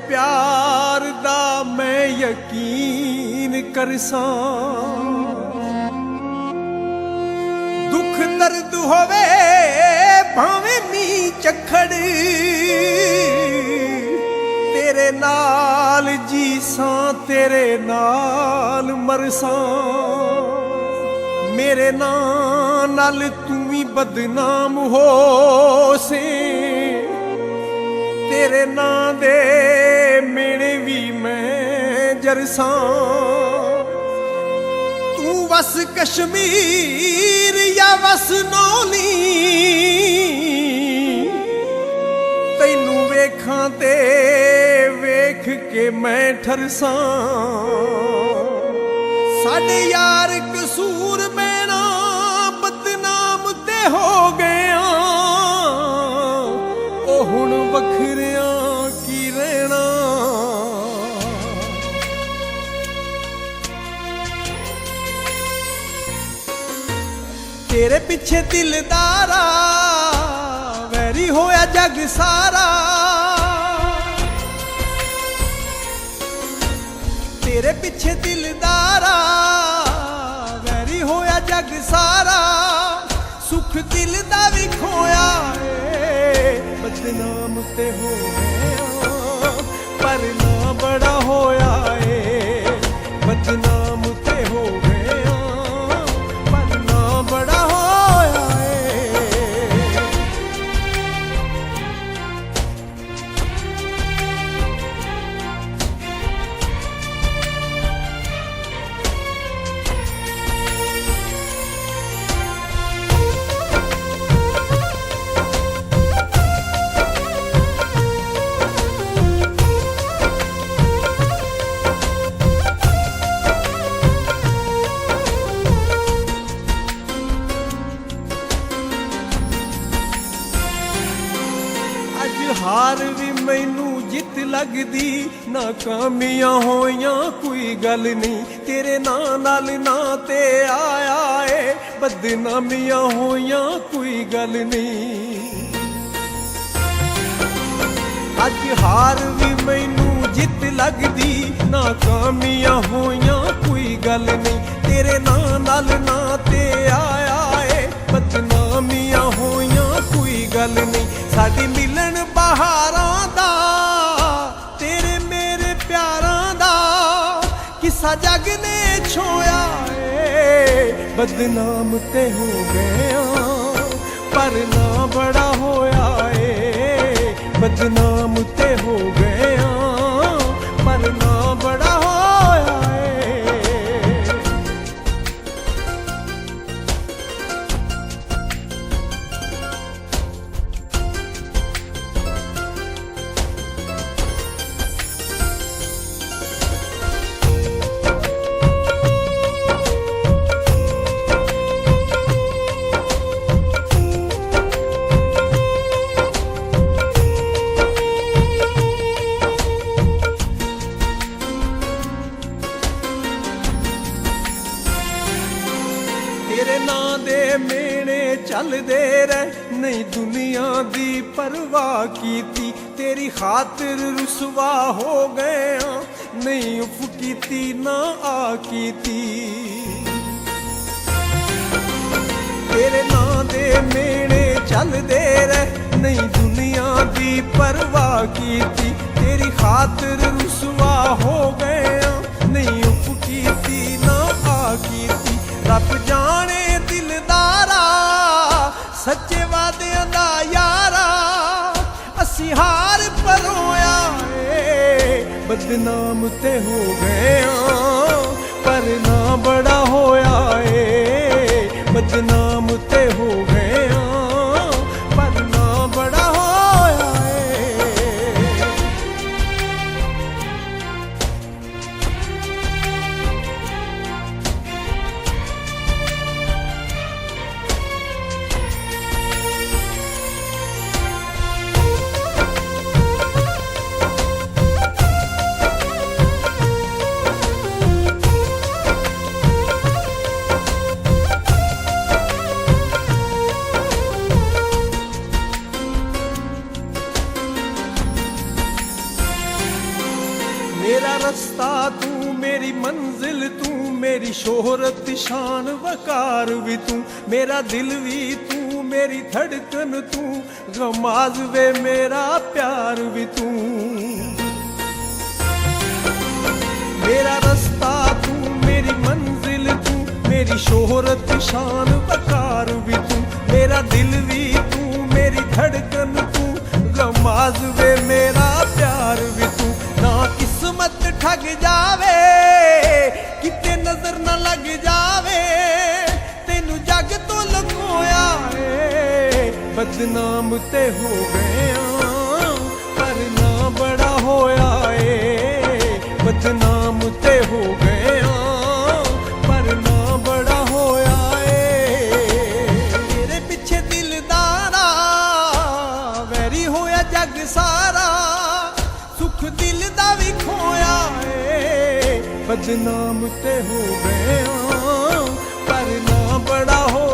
प्यार दा मैं यकीन करसां। दुख दर्द होवे भावें मींह झक्खड़, तेरे नाल जीसां तेरे नाल मरसां। मेरे नां नाल तू भी बदनाम हो से, तेरे नां दे मेरे भी मैं जरसां। तू बस कश्मीर या बस नौली, तैनू वेखां ते वेख के मैं ठरसां। साडे यार कसूर मैना बदनाम ते हो गया, ओ हुण वखरियां की रहना। तेरे पिछे दिलदारा वैरी होया जग सारा। तेरे पिछे दिलदारा वैरी होया जग सारा। सुख दिल दा भी खोया है, बदनाम ते हो गया पर ना बड़ा होया है। बदनाम ते हो गया पर ना बड़ा होया है। हार भी मैनू जित लगदी, नाकामियां होइयां कोई गल नहीं। तेरे नाल ना ते आया है, बदनामियां होइयां कोई गल नहीं। अज हार भी मैनू जित लगदी, नाकामियां होइयां कोई गल नहीं। तेरे नाल ना ते आया है, बदनामियां होइयां कोई गल नहीं। साडी मिलन बहारां दा तेरे मेरे प्यारां दा, किसा जग ने छोया है। बदनाम ते हो गया पर ना बड़ा होया है। बदनाम ते हो गया पर ना बड़ा होया है। तेरे नां दे मेने चलदे रह, नहीं दुनिया दी परवाह कीती। तेरी खातिर रुसवा हो गया, नहीं उफ कीती ना आ कीती। तेरे नां दे मेने चलदे रह, नहीं दुनिया दी परवाह कीती। तेरी खातिर रुसवा हो गया, नहीं उफ कीती ना आ कीती। रब जाने दिलदारा सच्चे वादियां दा यारा, असी हार परोया है। बदनाम ते हो गया पर ना बड़ा होया है। बदनाम ते हो गया पर ना बड़ा होया है। रस्ता तू, मेरी मंजिल तू, मेरी शोहरत शान वकार भी तू, मेरा दिल भी तू, मेरी धड़कन तू, गमाज वे मेरा प्यार भी तू। मेरा रास्ता तू, मेरी मंजिल तू, मेरी शोहरत शान वकार भी तू, मेरा दिल भी तू, मेरी धड़कन तू, गमाज वे मेरा प्यार भी तू। ना किस्मत ठग जावे, किते नजर ना लग जावे, तेनू जग तो लुकोया है, बदनाम ते हो गया पर ना बड़ा होया है, बदनाम ते हो गया पर ना बड़ा होया है। तेरे पिछे दिलदारा वैरी होया जग सारा, सुख दिल दा भी खोया है, बदनाम ते हो गया पर ना बड़ा हो